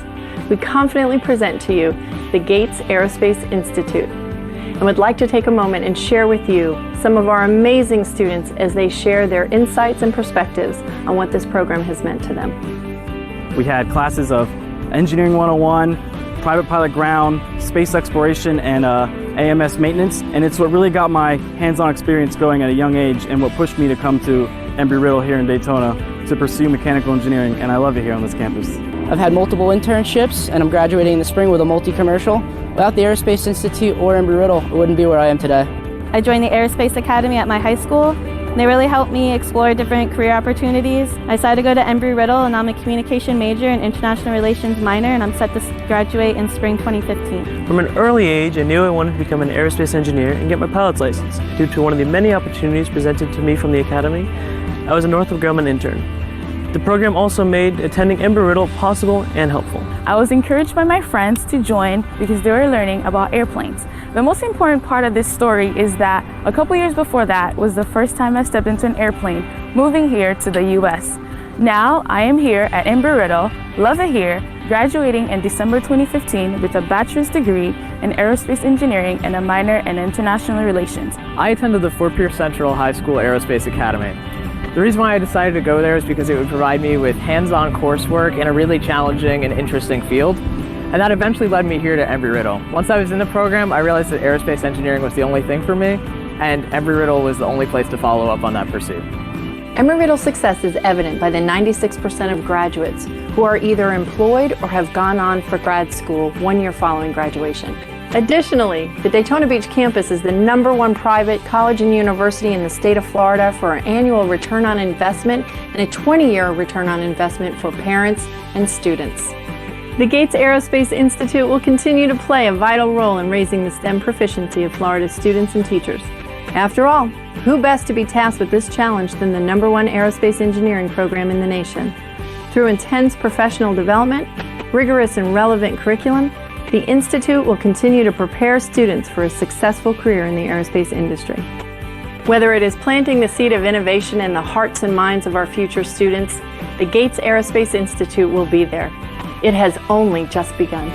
we confidently present to you the Gates Aerospace Institute, and would like to take a moment and share with you some of our amazing students as they share their insights and perspectives on what this program has meant to them. We had classes of Engineering 101, Private Pilot Ground, Space Exploration, and AMS Maintenance, and it's what really got my hands-on experience going at a young age and what pushed me to come to Embry-Riddle here in Daytona to pursue mechanical engineering, and I love it here on this campus. I've had multiple internships, and I'm graduating in the spring with a multi-commercial. Without the Aerospace Institute or Embry-Riddle, I wouldn't be where I am today. I joined the Aerospace Academy at my high school. They really helped me explore different career opportunities. I decided to go to Embry-Riddle, and I'm a communication major and international relations minor, and I'm set to graduate in spring 2015. From an early age, I knew I wanted to become an aerospace engineer and get my pilot's license. Due to one of the many opportunities presented to me from the academy, I was a Northrop Grumman intern. The program also made attending Embry-Riddle possible and helpful. I was encouraged by my friends to join because they were learning about airplanes. The most important part of this story is that a couple years before that was the first time I stepped into an airplane, moving here to the US. Now I am here at Embry-Riddle, love it here, graduating in December 2015 with a bachelor's degree in aerospace engineering and a minor in international relations. I attended the Fort Pierce Central High School Aerospace Academy. The reason why I decided to go there is because it would provide me with hands-on coursework in a really challenging and interesting field. And that eventually led me here to Embry-Riddle. Once I was in the program, I realized that aerospace engineering was the only thing for me, and Embry-Riddle was the only place to follow up on that pursuit. Embry-Riddle's success is evident by the 96% of graduates who are either employed or have gone on for grad school 1 year following graduation. Additionally, the Daytona Beach campus is the #1 private college and university in the state of Florida for an annual return on investment and a 20-year return on investment for parents and students. The Gates Aerospace Institute will continue to play a vital role in raising the STEM proficiency of Florida's students and teachers. After all, who best to be tasked with this challenge than the #1 aerospace engineering program in the nation? Through intense professional development, rigorous and relevant curriculum, the Institute will continue to prepare students for a successful career in the aerospace industry. Whether it is planting the seed of innovation in the hearts and minds of our future students, the Gates Aerospace Institute will be there. It has only just begun.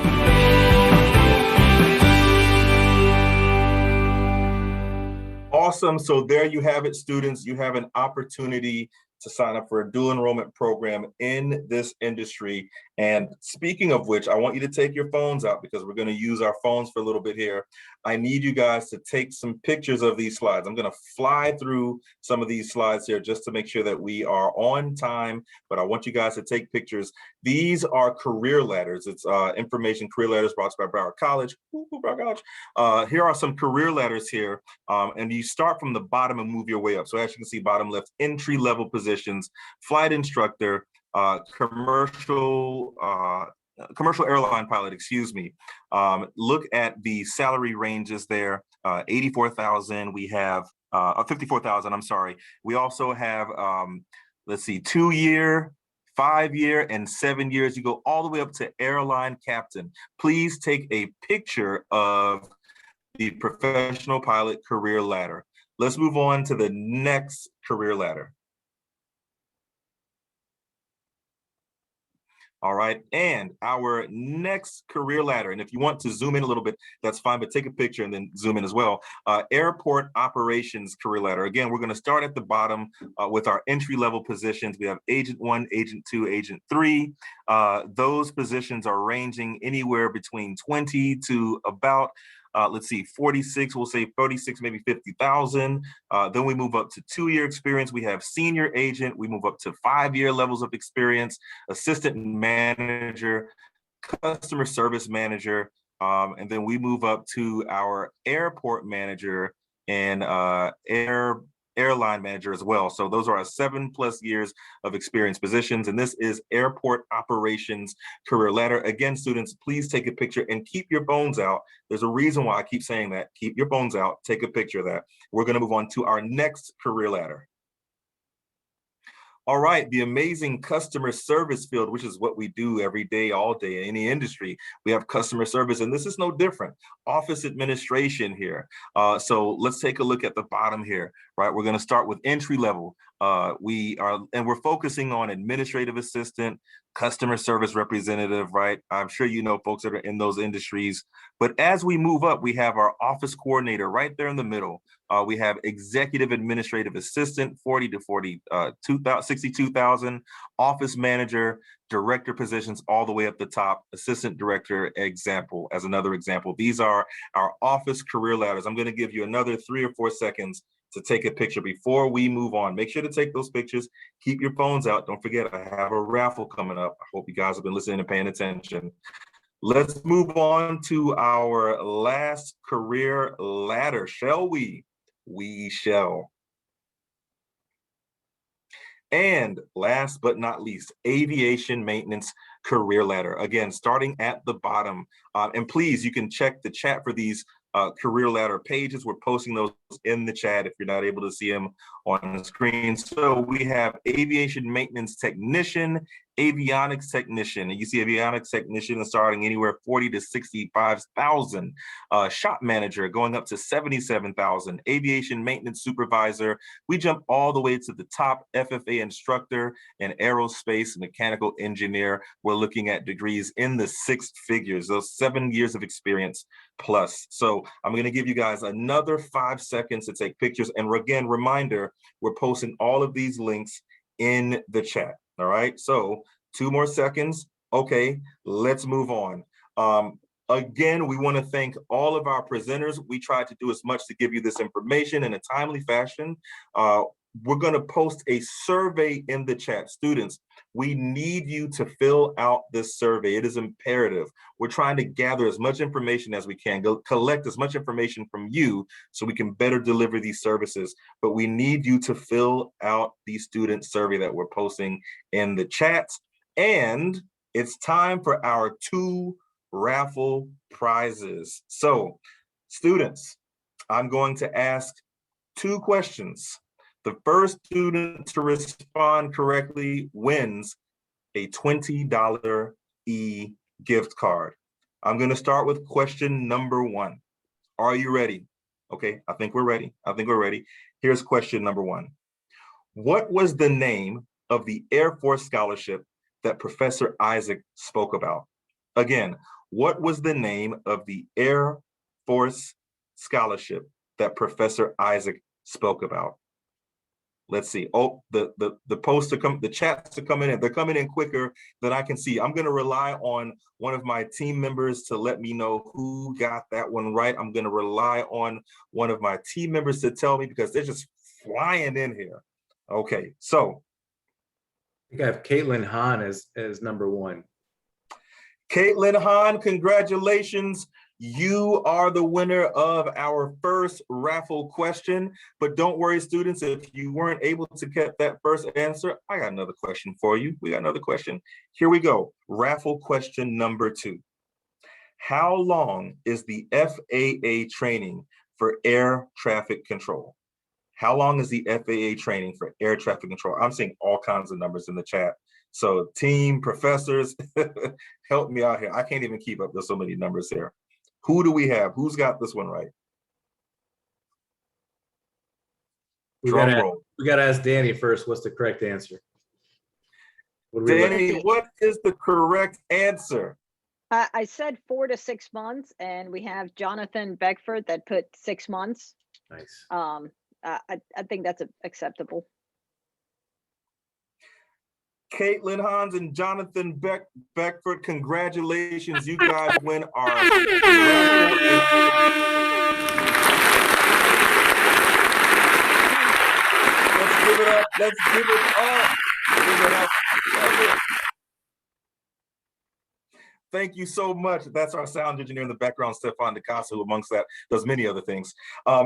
Awesome. So there you have it, students. You have an opportunity to sign up for a dual enrollment program in this industry. And speaking of which, I want you to take your phones out because we're going to use our phones for a little bit here. I need you guys to take some pictures of these slides. I'm going to fly through some of these slides here just to make sure that we are on time, but I want you guys to take pictures. These are career ladders. It's information career ladders brought to you by Broward College. Here are some career ladders here, and you start from the bottom and move your way up. So as you can see, bottom left, entry-level positions, flight instructor, commercial airline pilot, excuse me. Look at the salary ranges there, 84,000. We have 54,000, I'm sorry. We also have, let's see, 2 year, 5 year, and 7 years. You go all the way up to airline captain. Please take a picture of the professional pilot career ladder. Let's move on to the next career ladder. All right, and our next career ladder, and if you want to zoom in a little bit, that's fine, but take a picture and then zoom in as well. Airport operations career ladder. Again, we're going to start at the bottom with our entry-level positions. We have Agent 1, Agent 2, Agent 3. Those positions are ranging anywhere between 20 to about let's see, 46, we'll say 36, maybe 50,000. Then we move up to 2-year experience. We have senior agent. We move up to 5-year levels of experience, assistant manager, customer service manager. And then we move up to our airport manager and airline manager as well. So those are our 7+ years of experience positions. And this is airport operations career ladder. Again, students, please take a picture and keep your phones out. There's a reason why I keep saying that. Keep your phones out, take a picture of that. We're going to move on to our next career ladder. All right, the amazing customer service field, which is what we do every day, all day in any industry. We have customer service, and this is no different. Office administration here. So let's take a look at the bottom here, right? We're going to start with entry level. We're focusing on administrative assistant, customer service representative, right? I'm sure you know folks that are in those industries. But as we move up, we have our office coordinator right there in the middle. We have executive administrative assistant, 40 to 62,000, office manager, director positions all the way up the top, assistant director example as another example. These are our office career ladders. I'm going to give you another 3 or 4 seconds to take a picture before we move on. Make sure to take those pictures. Keep your phones out. Don't forget, I have a raffle coming up. I hope you guys have been listening and paying attention. Let's move on to our last career ladder, shall we? We shall. And last but not least, aviation maintenance career ladder. Again, starting at the bottom. And please, you can check the chat for these career ladder pages. We're posting those in the chat if you're not able to see them on the screen. So we have aviation maintenance technician, avionics technician, and you see avionics technician is starting anywhere 40 to 65,000. Shop manager going up to 77,000. Aviation maintenance supervisor. We jump all the way to the top. FFA instructor and aerospace mechanical engineer. We're looking at degrees in the 6 figures, those 7 years of experience plus. So I'm going to give you guys another 5 seconds to take pictures. And again, reminder, we're posting all of these links in the chat. All right, so 2 more seconds. Okay, let's move on. Again, we want to thank all of our presenters. We tried to do as much to give you this information in a timely fashion. We're going to post a survey in the chat. Students, we need you to fill out this survey. It is imperative. We're trying to gather as much information as we can, collect as much information from you so we can better deliver these services. But we need you to fill out the student survey that we're posting in the chat. And it's time for our 2 raffle prizes. So students, I'm going to ask 2 questions. The first student to respond correctly wins a $20 e-gift card. I'm going to start with question number 1. Are you ready? Okay, I think we're ready. Here's question number 1. What was the name of the Air Force scholarship that Professor Isaac spoke about? Again, what was the name of the Air Force scholarship that Professor Isaac spoke about? Let's see. Oh, the posts are coming, the chats are coming in. They're coming in quicker than I can see. I'm going to rely on one of my team members to let me know who got that one right. I'm going to rely on one of my team members to tell me because they're just flying in here. Okay, so I think I have Caitlin Hahn as number 1. Caitlin Hahn, congratulations. You are the winner of our first raffle question, but don't worry, students, if you weren't able to get that first answer, I got another question for you. We got another question. Here we go. Raffle question number 2. How long is the FAA training for air traffic control? How long is the FAA training for air traffic control? I'm seeing all kinds of numbers in the chat. So team, professors, help me out here. I can't even keep up. There's so many numbers here. Who do we have? Who's got this one right? We gotta ask Danny first. What's the correct answer? Danny, what is the correct answer? I said 4 to 6 months, and we have Jonathan Beckford that put 6 months. Nice. I think that's acceptable. Caitlin Hans and Jonathan Beckford, congratulations. You guys win our Let's give it up. Let's give it up. Give it up. Thank you so much. That's our sound engineer in the background, Stefan DeCasa, who amongst that does many other things.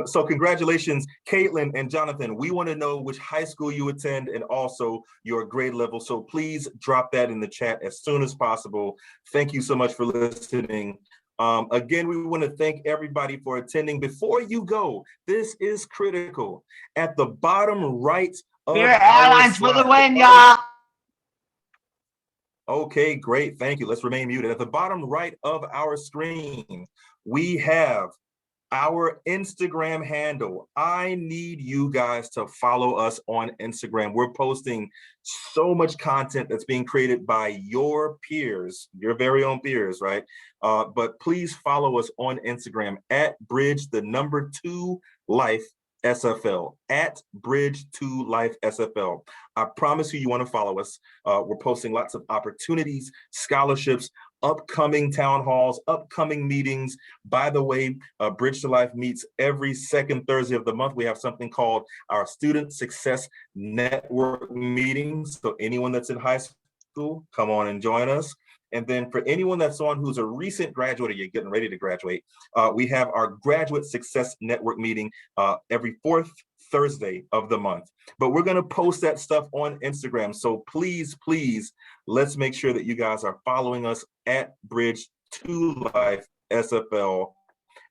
So congratulations, Caitlin and Jonathan. We want to know which high school you attend and also your grade level. So please drop that in the chat as soon as possible. Thank you so much for listening. Again, we want to thank everybody for attending. Before you go, this is critical. At the bottom right of Spirit Airlines for the win, y'all. Okay, great. Thank you. Let's remain muted. At the bottom right of our screen, we have our Instagram handle. I need you guys to follow us on Instagram. We're posting so much content that's being created by your peers, your very own peers, right? But please follow us on Instagram at bridge2life SFL, at bridge2life SFL. I promise you want to follow us. We're posting lots of opportunities, scholarships, upcoming town halls, upcoming meetings. By the way, Bridge to Life meets every second Thursday of the month. We have something called our Student Success Network meetings. So anyone that's in high school, come on and join us. And then for anyone that's on who's a recent graduate or you're getting ready to graduate, we have our Graduate Success Network meeting every fourth Thursday of the month. But we're going to post that stuff on Instagram. So please, please, let's make sure that you guys are following us at Bridge to Life SFL.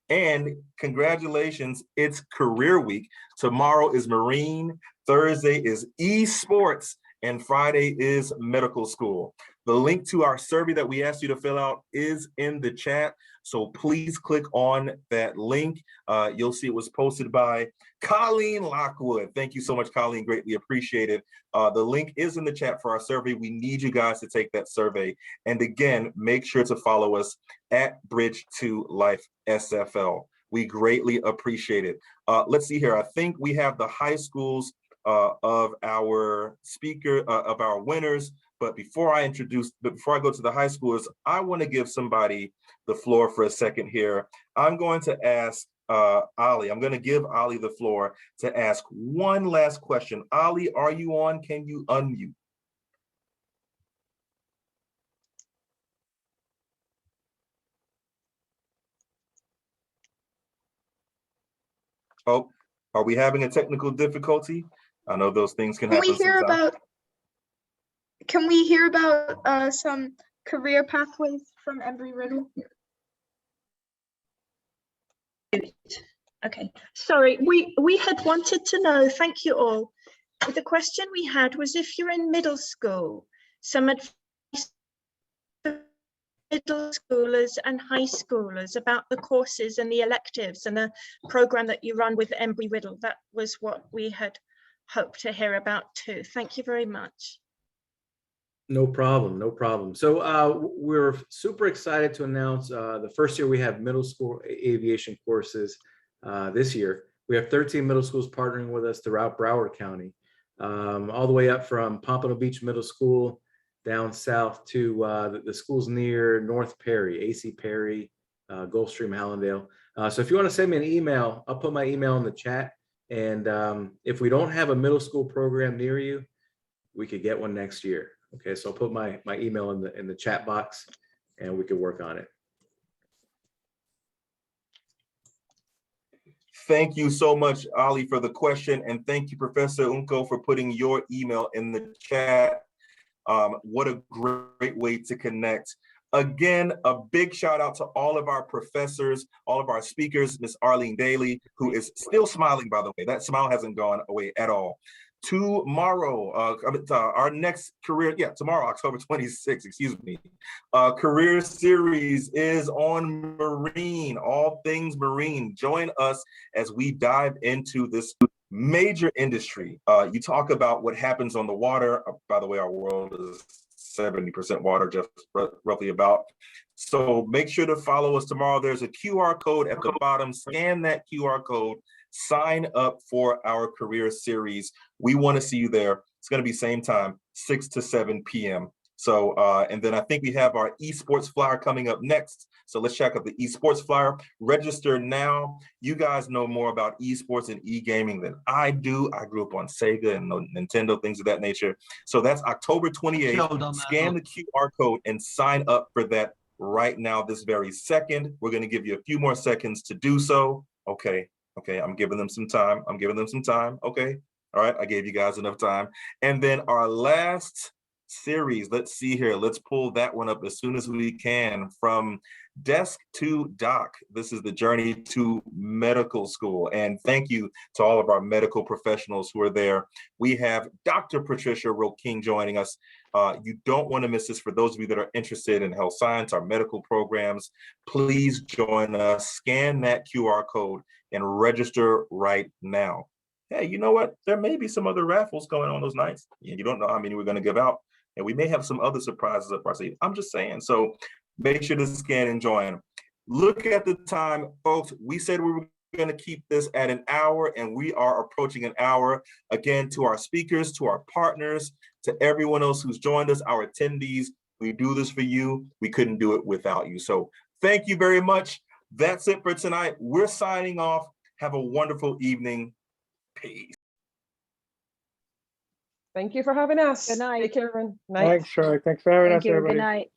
And congratulations, it's Career Week. Tomorrow is Marine, Thursday is Esports, and Friday is Medical School. The link to our survey that we asked you to fill out is in the chat. So please click on that link. You'll see it was posted by Colleen Lockwood. Thank you so much, Colleen. Greatly appreciated. The link is in the chat for our survey. We need you guys to take that survey. And again, make sure to follow us at Bridge to Life SFL. We greatly appreciate it. Let's see here. I think we have the high schools of our of our winners. But before I go to the high schoolers, I want to give somebody the floor for a second here. I'm going to ask Ali. I'm going to give Ali the floor to ask one last question. Ali, are you on? Can you unmute? Oh, are we having a technical difficulty? I know those things can happen sometimes. Can we hear about some career pathways from Embry-Riddle? Okay, sorry, we had wanted to know, thank you all. The question we had was if you're in middle school, some advice for middle schoolers and high schoolers about the courses and the electives and the program that you run with Embry-Riddle. That was what we had hoped to hear about too. Thank you very much. No problem, no problem. So we're super excited to announce the first year we have middle school aviation courses this year. We have 13 middle schools partnering with us throughout Broward County, all the way up from Pompano Beach Middle School down south to the schools near North Perry, AC Perry, Gulfstream, Hallandale. So if you want to send me an email, I'll put my email in the chat. And if we don't have a middle school program near you, we could get one next year. Okay, so I'll put my email in the chat box and we can work on it. Thank you so much, Ali, for the question. And thank you, Professor Unko, for putting your email in the chat. What a great way to connect. Again, a big shout out to all of our professors, all of our speakers, Miss Arlene Daly, who is still smiling, by the way. That smile hasn't gone away at all. Tomorrow, our next career, tomorrow, October 26th, excuse me, career series is on Marine, all things Marine. Join us as we dive into this major industry. You talk about what happens on the water. By the way, our world is 70% water, just roughly about. So make sure to follow us tomorrow. There's a QR code at the bottom. Scan that QR code. Sign up for our career series. We want to see you there. It's going to be same time, 6 to 7 p.m. So, and then I think we have our esports flyer coming up next. So let's check out the esports flyer. Register now. You guys know more about esports and e-gaming than I do. I grew up on Sega and Nintendo, things of that nature. So that's October 28th. Scan the QR code and sign up for that right now, this very second. We're going to give you a few more seconds to do so. Okay, I'm giving them some time. Okay, all right, I gave you guys enough time. And then our last series, let's see here. Let's pull that one up as soon as we can. From desk to doc. This is the journey to medical school. And thank you to all of our medical professionals who are there. We have Dr. Patricia Roe-King joining us. You don't want to miss this. For those of you that are interested in health science, our medical programs, please join us. Scan that QR code and register right now. Hey, you know what? There may be some other raffles going on those nights. You don't know how many we're going to give out. And we may have some other surprises up our sleeve. I'm just saying. So make sure to scan and join. Look at the time, folks. We said we were going to keep this at an hour, and we are approaching an hour. Again, to our speakers, to our partners, to everyone else who's joined us, our attendees, We do this for you. We couldn't do it without you. So thank you very much. That's it for tonight. We're signing off. Have a wonderful evening. Peace. Thank you for having us. Good night. Take care, everyone. Night. Thanks, Troy. Thanks for having Thank us, you. everybody. Good night.